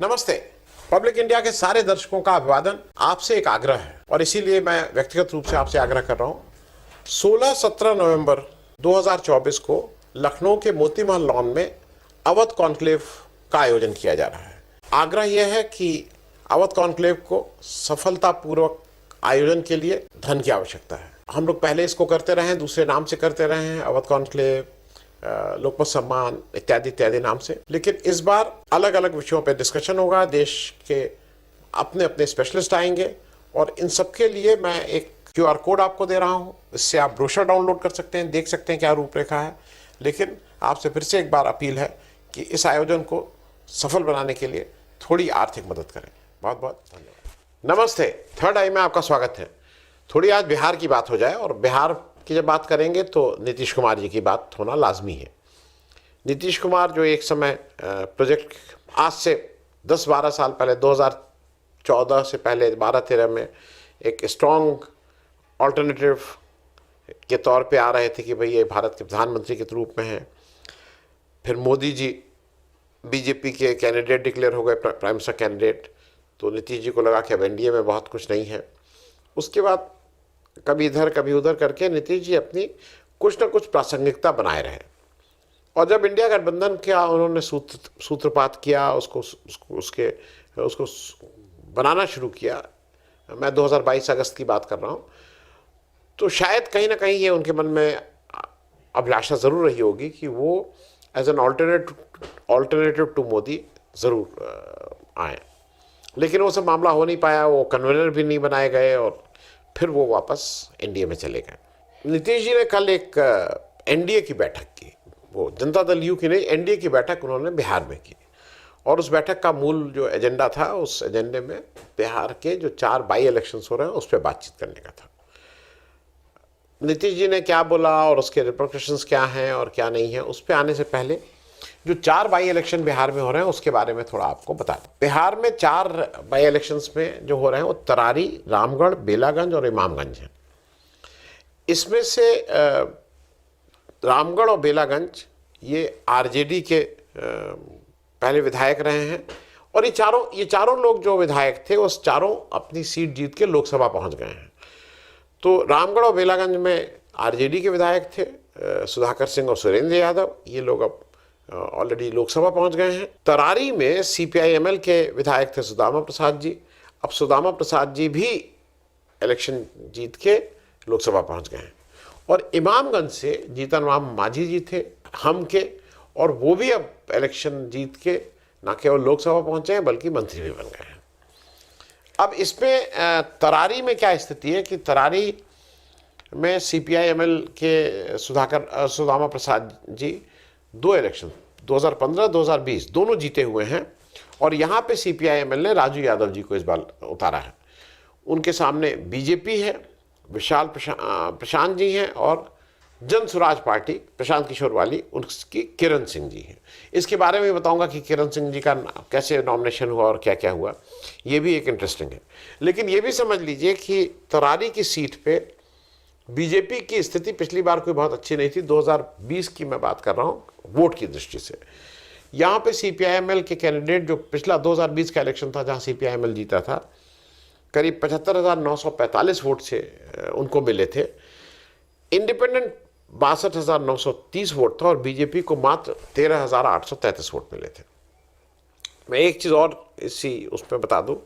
नमस्ते। Public India के सारे दर्शकों का अभिवादन। आपसे एक आग्रह है और इसीलिए मैं व्यक्तिगत रूप से आपसे आग्रह कर रहा हूं। 16-17 नवंबर 2024 को लखनऊ के मोती महल लॉन में अवध कॉन्क्लेव का आयोजन किया जा रहा है। आग्रह यह है कि अवध कॉन्क्लेव को सफलतापूर्वक आयोजन के लिए धन की आवश्यकता है। हम लोग पहले इसको करते रहे हैं, दूसरे नाम से करते रहे हैं, अवध कॉन्क्लेव, लोकमत सम्मान इत्यादि इत्यादि नाम से, लेकिन इस बार अलग अलग विषयों पर डिस्कशन होगा। देश के अपने अपने स्पेशलिस्ट आएंगे और इन सबके लिए मैं एक QR कोड आपको दे रहा हूं। इससे आप ब्रोशर डाउनलोड कर सकते हैं, देख सकते हैं क्या रूपरेखा है। लेकिन आपसे फिर से एक बार अपील है कि इस आयोजन को सफल बनाने के लिए थोड़ी आर्थिक मदद करें। बहुत बहुत धन्यवाद। नमस्ते, थर्ड आई में आपका स्वागत है। थोड़ी आज बिहार की बात हो जाए, और बिहार की जब बात करेंगे तो नीतीश कुमार जी की बात होना लाजमी है। नीतीश कुमार जो एक समय प्रोजेक्ट आज से 10-12 साल पहले, 2014 से पहले 12-13 में एक स्ट्रॉन्ग ऑल्टरनेटिव के तौर पे आ रहे थे कि भाई ये भारत के प्रधानमंत्री के रूप में हैं। फिर मोदी जी बीजेपी के कैंडिडेट डिक्लेयर हो गए, प्राइम मिनिस्टर कैंडिडेट, तो नीतीश जी को लगा कि अब एनडीए में बहुत कुछ नहीं है। उसके बाद कभी इधर कभी उधर करके नीतीश जी अपनी कुछ न कुछ प्रासंगिकता बनाए रहे, और जब इंडिया गठबंधन का उन्होंने सूत्रपात किया, उसको बनाना शुरू किया, मैं 2022 अगस्त की बात कर रहा हूँ, तो शायद कहीं ना कहीं ये उनके मन में अभिलाषा ज़रूर रही होगी कि वो as an alternative to Modi ज़रूर आए। लेकिन वो सब मामला हो नहीं पाया, वो कन्वीनर भी नहीं बनाए गए और फिर वो वापस एनडीए में चले गए। नीतीश जी ने कल एक एनडीए की बैठक की, वो जनता दल यू की नहीं, एनडीए की बैठक उन्होंने बिहार में की, और उस बैठक का मूल जो एजेंडा था, उस एजेंडे में बिहार के जो 4 बाई इलेक्शंस हो रहे हैं उस पर बातचीत करने का था। नीतीश जी ने क्या बोला और उसके रिपरकशंस क्या हैं और क्या नहीं है, उस पर आने से पहले जो 4 बाई इलेक्शन बिहार में हो रहे हैं उसके बारे में थोड़ा आपको बता दें। बिहार में 4 बाई इलेक्शंस में जो हो रहे हैं वो तरारी, रामगढ़, बेलागंज और इमामगंज हैं। इसमें से रामगढ़ और बेलागंज ये आरजेडी के पहले विधायक रहे हैं, और ये चारों लोग जो विधायक थे उस चारों अपनी सीट जीत के लोकसभा पहुंच गए हैं। तो रामगढ़ और बेलागंज में आरजेडी के विधायक थे सुधाकर सिंह और सुरेंद्र यादव, ये लोग अब ऑलरेडी लोकसभा पहुंच गए हैं। तरारी में CPI-ML के विधायक थे सुदामा प्रसाद जी, अब सुदामा प्रसाद जी भी इलेक्शन जीत के लोकसभा पहुंच गए हैं। और इमामगंज से जीतन राम मांझी जी थे हम के, और वो भी अब इलेक्शन जीत के न केवल लोकसभा पहुंचे हैं बल्कि मंत्री भी बन गए हैं। अब इसमें तरारी में क्या स्थिति है कि तरारी में CPI-ML के सुदामा प्रसाद जी 2 इलेक्शन 2015-2020 दोनों जीते हुए हैं, और यहाँ पे CPI-ML ने राजू यादव जी को इस बार उतारा है। उनके सामने बीजेपी है, विशाल प्रशांत जी हैं, और जन स्वराज पार्टी प्रशांत किशोर वाली उनकी किरण सिंह जी हैं। इसके बारे में बताऊंगा कि किरण सिंह जी का कैसे नॉमिनेशन हुआ और क्या क्या हुआ, ये भी एक इंटरेस्टिंग है। लेकिन ये भी समझ लीजिए कि तरारी की सीट पे बीजेपी की स्थिति पिछली बार कोई बहुत अच्छी नहीं थी। 2020 की मैं बात कर रहा हूँ वोट की दृष्टि से। यहाँ पे CPI-ML के कैंडिडेट, जो पिछला 2020 का इलेक्शन था जहाँ CPI-ML जीता था, करीब 75,945 वोट से उनको मिले थे। इंडिपेंडेंट 62,930 वोट था, और बीजेपी को मात्र 13,833 वोट मिले थे। मैं एक चीज़ और उसमें बता दूँ,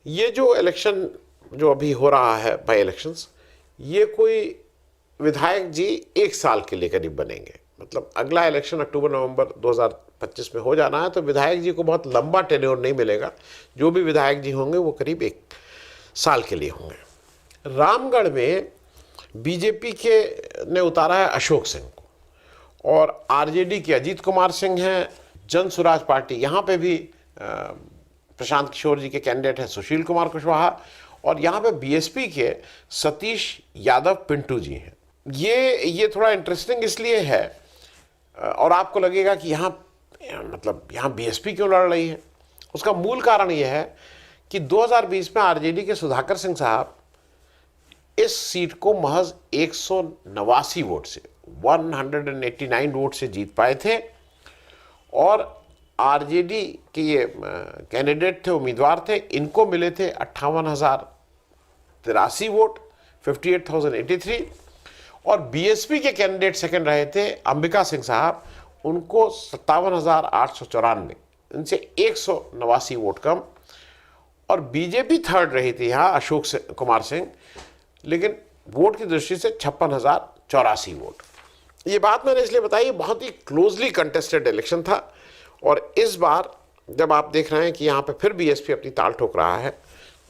ये जो इलेक्शन जो अभी हो रहा है बाई इलेक्शंस, ये कोई विधायक जी 1 साल के लिए करीब बनेंगे। मतलब अगला इलेक्शन अक्टूबर-नवंबर 2025 में हो जाना है, तो विधायक जी को बहुत लंबा टेन्योर नहीं मिलेगा। जो भी विधायक जी होंगे वो करीब 1 साल के लिए होंगे। रामगढ़ में बीजेपी के ने उतारा है अशोक सिंह को, और आरजेडी के अजीत कुमार सिंह हैं। जन स्वराज पार्टी, यहाँ पे भी प्रशांत किशोर जी के कैंडिडेट हैं सुशील कुमार कुशवाहा, और यहाँ पे बीएसपी के सतीश यादव पिंटू जी हैं। ये थोड़ा इंटरेस्टिंग इसलिए है, और आपको लगेगा कि यहाँ बीएसपी क्यों लड़ रही है। उसका मूल कारण यह है कि 2020 में आरजेडी के सुधाकर सिंह साहब इस सीट को महज 189 वोट से 189 वोट से जीत पाए थे, और आरजेडी के ये कैंडिडेट थे, उम्मीदवार थे, इनको मिले थे 58,083 वोट, 58,083। और बीएसपी के कैंडिडेट सेकंड रहे थे अंबिका सिंह साहब, उनको 57,894, इनसे 189 वोट कम। और बीजेपी थर्ड रही थी यहाँ, अशोक कुमार सिंह, लेकिन वोट की दृष्टि से 56,084 वोट। ये बात मैंने इसलिए बताई, बहुत ही क्लोजली कंटेस्टेड इलेक्शन था। और इस बार जब आप देख रहे हैं कि यहाँ पे फिर बीएसपी अपनी ताल ठोक रहा है,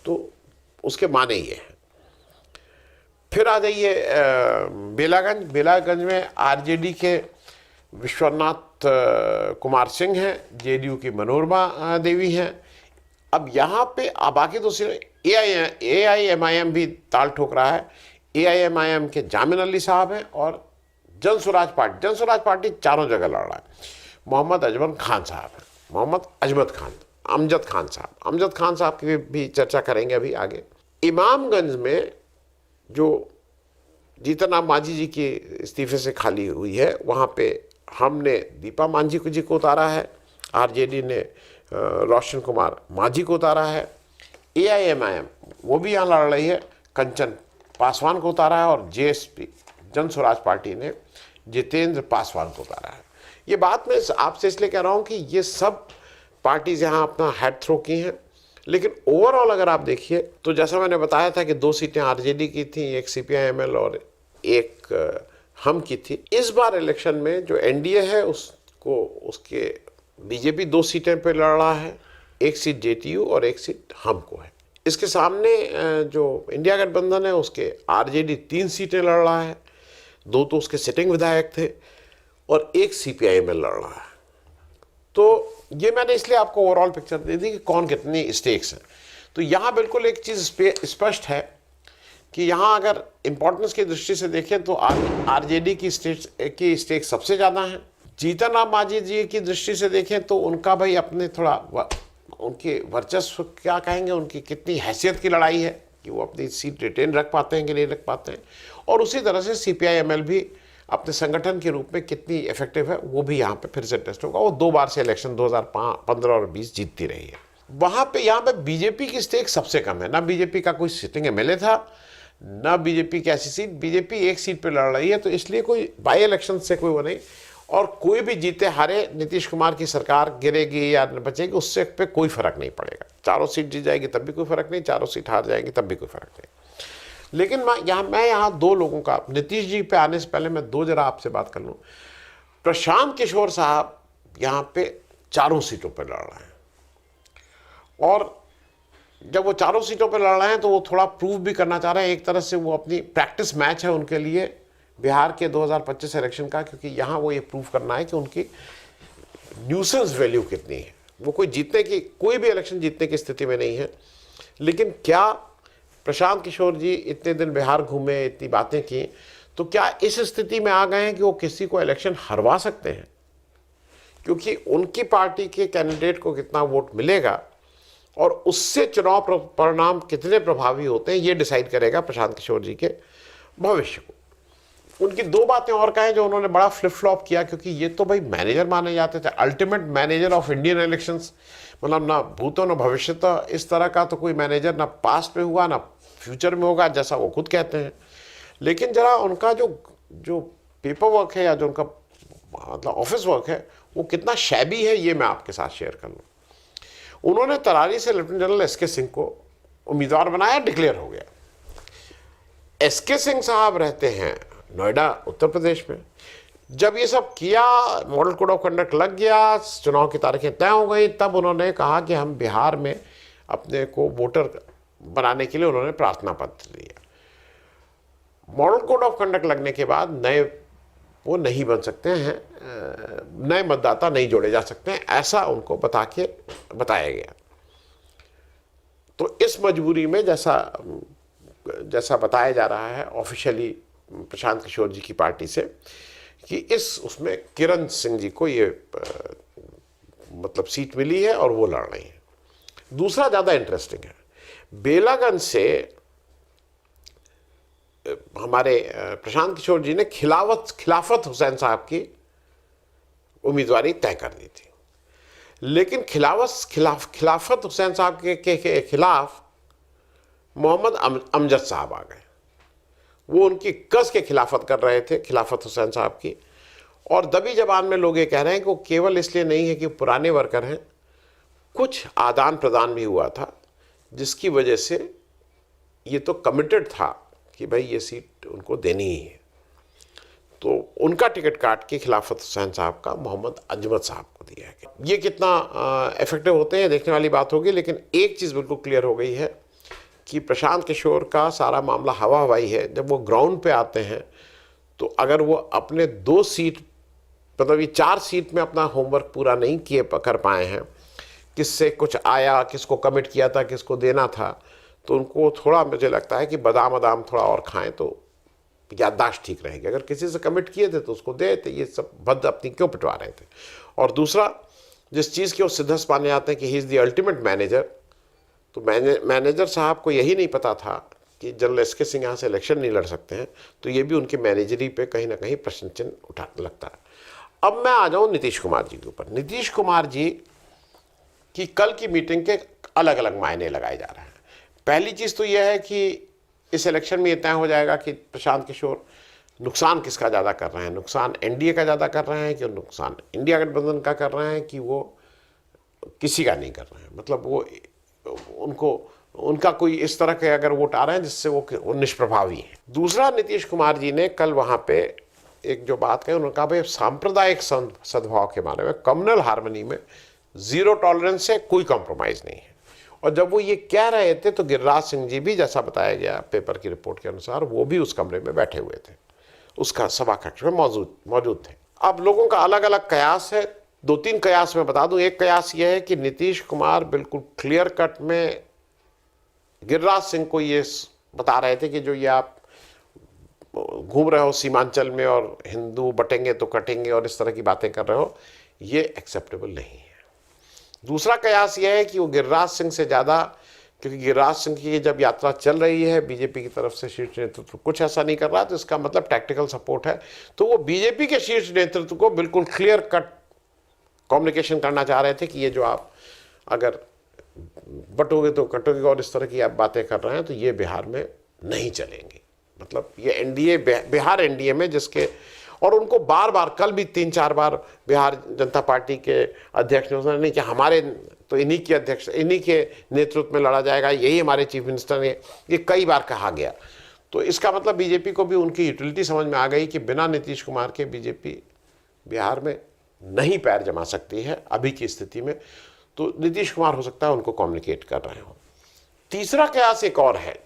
तो उसके माने ये हैं। फिर आ जाइए बेलागंज। बेलागंज में आरजेडी के विश्वनाथ कुमार सिंह हैं, जेडीयू की मनोरमा देवी हैं। अब यहाँ पे बाकी तो सिर्फ एआईएमआईएम भी ताल ठोक रहा है। एआईएमआईएम के जामिन अली साहब हैं और जनसुराज पार्टी चारों जगह लड़ रहा है। मोहम्मद अजमत खान साहब हैं, अमजद खान साहब की भी चर्चा करेंगे अभी आगे। इमामगंज में जो जीतन मांझी जी के इस्तीफे से खाली हुई है, वहाँ पे हमने दीपा मांझी जी को उतारा है, आरजेडी ने रोशन कुमार मांझी को उतारा है। एआईएमआईएम वो भी यहाँ लड़ रही है, कंचन पासवान को उतारा है। और जेएसपी जन स्वराज पार्टी ने जितेंद्र पासवान को उतारा है। ये बात मैं आपसे इसलिए कह रहा हूँ कि ये सब पार्टीज यहाँ अपना हेड थ्रो की हैं, लेकिन ओवरऑल अगर आप देखिए तो जैसा मैंने बताया था कि 2 सीटें आरजेडी की थी, एक सीपीआईएमएल और एक हम की थी। इस बार इलेक्शन में जो एनडीए है उसके बीजेपी 2 सीटें पे लड़ रहा है, एक सीट जेटीयू और एक सीट हम को है। इसके सामने जो इंडिया गठबंधन है उसके आरजेडी 3 सीटें लड़ रहा है, 2 तो उसके सिटिंग विधायक थे और एक सीपीआईएमएल लड़ रहा है। तो ये मैंने इसलिए आपको ओवरऑल पिक्चर दे दी कि कौन कितनी स्टेक्स हैं। तो यहाँ बिल्कुल एक चीज़ स्पष्ट है कि यहाँ अगर इम्पोर्टेंस की दृष्टि से देखें तो आरजेडी की स्टेक सबसे ज़्यादा है। जीतन राम मांझी जी की दृष्टि से देखें तो उनका भाई अपने थोड़ा उनके वर्चस्व क्या कहेंगे, उनकी कितनी हैसियत की लड़ाई है कि वो अपनी सीट रिटेन रख पाते हैं कि नहीं रख पाते हैं। और उसी तरह से सीपीआईएमएल भी अपने संगठन के रूप में कितनी इफेक्टिव है, वो भी यहाँ पे फिर से टेस्ट होगा। वो 2 बार से इलेक्शन 2015 और 20 जीतती रही है। वहाँ पे यहाँ पे बीजेपी की स्टेक सबसे कम है। ना बीजेपी का कोई सिटिंग एमएलए था, ना बीजेपी की ऐसी सीट, बीजेपी एक सीट पे लड़ रही है। तो इसलिए कोई बाई इलेक्शन से कोई वो नहीं, और कोई भी जीते हारे नीतीश कुमार की सरकार गिरेगी या बचेगी उससे पे कोई फर्क नहीं पड़ेगा। 4 सीट जीत जाएगी तब भी कोई फर्क नहीं, 4 सीट हार जाएगी तब भी कोई फर्क नहीं। लेकिन मैं यहाँ 2 लोगों का, नीतीश जी पे आने से पहले मैं 2 जरा आपसे बात कर लूँ। प्रशांत किशोर साहब यहाँ पे 4 सीटों पे लड़ रहे हैं, और जब वो 4 सीटों पे लड़ रहे हैं तो वो थोड़ा प्रूव भी करना चाह रहे हैं। एक तरह से वो अपनी प्रैक्टिस मैच है उनके लिए बिहार के 2025 इलेक्शन का, क्योंकि यहाँ वो ये प्रूव करना है कि उनकी न्यूसेंस वैल्यू कितनी है। वो कोई भी इलेक्शन जीतने की स्थिति में नहीं है, लेकिन क्या प्रशांत किशोर जी इतने दिन बिहार घूमे, इतनी बातें की, तो क्या इस स्थिति में आ गए हैं कि वो किसी को इलेक्शन हरवा सकते हैं? क्योंकि उनकी पार्टी के कैंडिडेट को कितना वोट मिलेगा और उससे चुनाव परिणाम कितने प्रभावी होते हैं, ये डिसाइड करेगा प्रशांत किशोर जी के भविष्य को। उनकी 2 बातें और कहें जो उन्होंने बड़ा फ्लिप फ्लॉप किया, क्योंकि ये तो भाई मैनेजर माने जाते थे, ultimate manager of Indian elections, मतलब ना भूतो ना भविष्यता, इस तरह का तो कोई मैनेजर ना पास्ट में हुआ ना फ्यूचर में होगा, जैसा वो खुद कहते हैं। लेकिन जरा उनका जो पेपर वर्क है या जो उनका मतलब ऑफिस वर्क है वो कितना शैबी है, ये मैं आपके साथ शेयर कर लूँ। उन्होंने तरारी से लेफ्टिनेंट जनरल एसके सिंह को उम्मीदवार बनाया, डिक्लेयर हो गया। एसके सिंह साहब रहते हैं नोएडा उत्तर प्रदेश में। जब ये सब किया, मॉडल कोड ऑफ कंडक्ट लग गया, चुनाव की तारीखें तय हो गई, तब उन्होंने कहा कि हम बिहार में अपने को वोटर बनाने के लिए उन्होंने प्रार्थना पत्र दिया। मॉडल कोड ऑफ कंडक्ट लगने के बाद वो नहीं बन सकते हैं, नए मतदाता नहीं जोड़े जा सकते हैं, ऐसा उनको बताया गया। तो इस मजबूरी में जैसा बताया जा रहा है ऑफिशियली प्रशांत किशोर जी की पार्टी से कि उसमें किरण सिंह जी को ये मतलब सीट मिली है और वो लड़ रही है। दूसरा ज़्यादा इंटरेस्टिंग है, बेलागंज से हमारे प्रशांत किशोर जी ने खिलाफत हुसैन साहब की उम्मीदवारी तय कर दी थी। लेकिन खिलाफत हुसैन साहब के खिलाफ मोहम्मद अमजद साहब आ गए। वो उनकी कस के खिलाफत कर रहे थे, खिलाफत हुसैन साहब की। और दबी जबान में लोग ये कह रहे हैं कि वो केवल इसलिए नहीं है कि पुराने वर्कर हैं, कुछ आदान प्रदान भी हुआ था जिसकी वजह से ये तो कमिटेड था कि भाई ये सीट उनको देनी ही है। तो उनका टिकट काट के खिलाफत हुसैन साहब का मोहम्मद अजमत साहब को दिया गया। ये कितना इफेक्टिव होते हैं देखने वाली बात होगी, लेकिन एक चीज़ बिल्कुल क्लियर हो गई है कि प्रशांत किशोर का सारा मामला हवा हवाई है। जब वो ग्राउंड पे आते हैं तो अगर वो अपने 2 सीट, मतलब ये 4 सीट में अपना होमवर्क पूरा नहीं कर पाए हैं, किससे कुछ आया, किसको कमिट किया था, किसको देना था, तो उनको थोड़ा, मुझे लगता है कि बादाम बादाम थोड़ा और खाएं तो याददाश्त ठीक रहेगी। अगर किसी से कमिट किए थे तो उसको दे थे, ये सब भद्द अपनी क्यों पिटवा रहे थे। और दूसरा, जिस चीज़ के वो सिद्धस्त माने जाते हैं कि he is the ultimate manager, तो मैनेजर साहब को यही नहीं पता था कि जनरल एस के सिंह यहाँ से इलेक्शन नहीं लड़ सकते हैं, तो ये भी उनकी मैनेजरी पे कहीं ना कहीं प्रश्न चिन्ह उठा लगता है। अब मैं आ जाऊँ नीतीश कुमार जी के ऊपर। नीतीश कुमार जी की कल की मीटिंग के अलग अलग मायने लगाए जा रहे हैं। पहली चीज़ तो यह है कि इस इलेक्शन में ये तय हो जाएगा कि प्रशांत किशोर नुकसान किसका ज़्यादा कर रहे हैं, नुकसान एनडीए का ज़्यादा कर रहे हैं कि नुकसान इंडिया गठबंधन का कर रहे हैं, कि वो किसी का नहीं कर रहे हैं। मतलब वो उनका कोई इस तरह के अगर वोट आ रहे हैं जिससे वो निष्प्रभावी है। दूसरा, नीतीश कुमार जी ने कल वहाँ पे एक जो बात कही, उन्होंने कहा भाई सांप्रदायिक सद्भाव के बारे में, कम्युनल हार्मनी में ज़ीरो टॉलरेंस है, कोई कॉम्प्रोमाइज़ नहीं है। और जब वो ये कह रहे थे तो गिरिराज सिंह जी भी, जैसा बताया गया पेपर की रिपोर्ट के अनुसार, वो भी उस कमरे में बैठे हुए थे, उसका सभा कक्ष में मौजूद थे। अब लोगों का अलग अलग कयास है, 2-3 कयास में बता दूं। एक कयास ये है कि नीतीश कुमार बिल्कुल क्लियर कट में गिरिराज सिंह को ये बता रहे थे कि जो ये आप घूम रहे हो सीमांचल में और हिंदू बटेंगे तो कटेंगे और इस तरह की बातें कर रहे हो, ये एक्सेप्टेबल नहीं है। दूसरा कयास यह है कि वो गिरिराज सिंह से ज़्यादा, क्योंकि गिरिराज सिंह की जब यात्रा चल रही है बीजेपी की तरफ से शीर्ष नेतृत्व कुछ ऐसा नहीं कर रहा, तो इसका मतलब टैक्टिकल सपोर्ट है। तो वो बीजेपी के शीर्ष नेतृत्व को बिल्कुल क्लियर कट कम्युनिकेशन करना चाह रहे थे कि ये जो आप अगर बटोगे तो कटोगे और इस तरह की आप बातें कर रहे हैं तो ये बिहार में नहीं चलेंगी। मतलब ये एनडीए, बिहार एनडीए में जिसके, और उनको बार बार, कल भी 3-4 बार बिहार जनता पार्टी के अध्यक्ष ने नहीं कि हमारे तो इन्हीं के अध्यक्ष, इन्हीं के नेतृत्व में लड़ा जाएगा, यही हमारे चीफ मिनिस्टर ने, ये कई बार कहा गया। तो इसका मतलब बीजेपी को भी उनकी यूटिलिटी समझ में आ गई कि बिना नीतीश कुमार के बीजेपी बिहार में नहीं पैर जमा सकती है अभी की स्थिति में। तो नीतीश कुमार हो सकता है उनको कम्युनिकेट कर रहे हो। तीसरा कयास एक और है,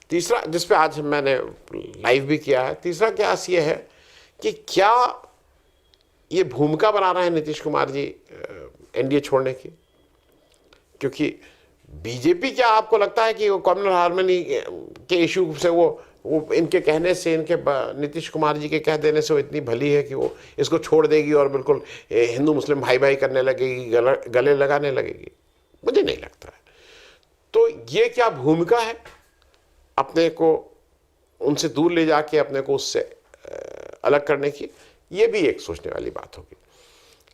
तीसरा जिस पे आज मैंने लाइव भी किया है। तीसरा कयास ये है कि क्या ये भूमिका बना रहे हैं नीतीश कुमार जी एनडीए छोड़ने की, क्योंकि बीजेपी, क्या आपको लगता है कि वो कम्युनल हार्मनी के इशू से वो इनके कहने से, इनके नीतीश कुमार जी के कह देने से वो इतनी भली है कि वो इसको छोड़ देगी और बिल्कुल हिंदू मुस्लिम भाई भाई करने लगेगी, गले लगाने लगेगी? मुझे नहीं लगता है। तो ये क्या भूमिका है अपने को उनसे दूर ले जाके अपने को उससे अलग करने की? ये भी एक सोचने वाली बात होगी।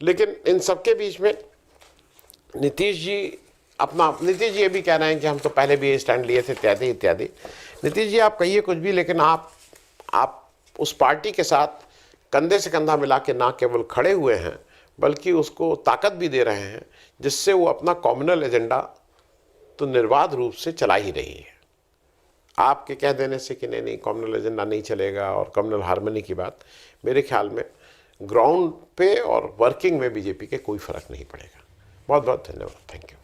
लेकिन इन सबके बीच में नीतीश जी ये भी कह रहे हैं कि हम तो पहले भी स्टैंड लिए थे, इत्यादि इत्यादि। नीतीश जी आप कहिए कुछ भी, लेकिन आप उस पार्टी के साथ कंधे से कंधा मिला के ना केवल खड़े हुए हैं बल्कि उसको ताकत भी दे रहे हैं, जिससे वो अपना कम्युनल एजेंडा तो निर्बाध रूप से चला ही रही है। आपके कह देने से कि नहीं कम्युनल एजेंडा नहीं चलेगा और कम्युनल हार्मनी की बात, मेरे ख्याल में ग्राउंड पे और वर्किंग में बीजेपी के कोई फर्क नहीं पड़ेगा। बहुत बहुत धन्यवाद। Thank you.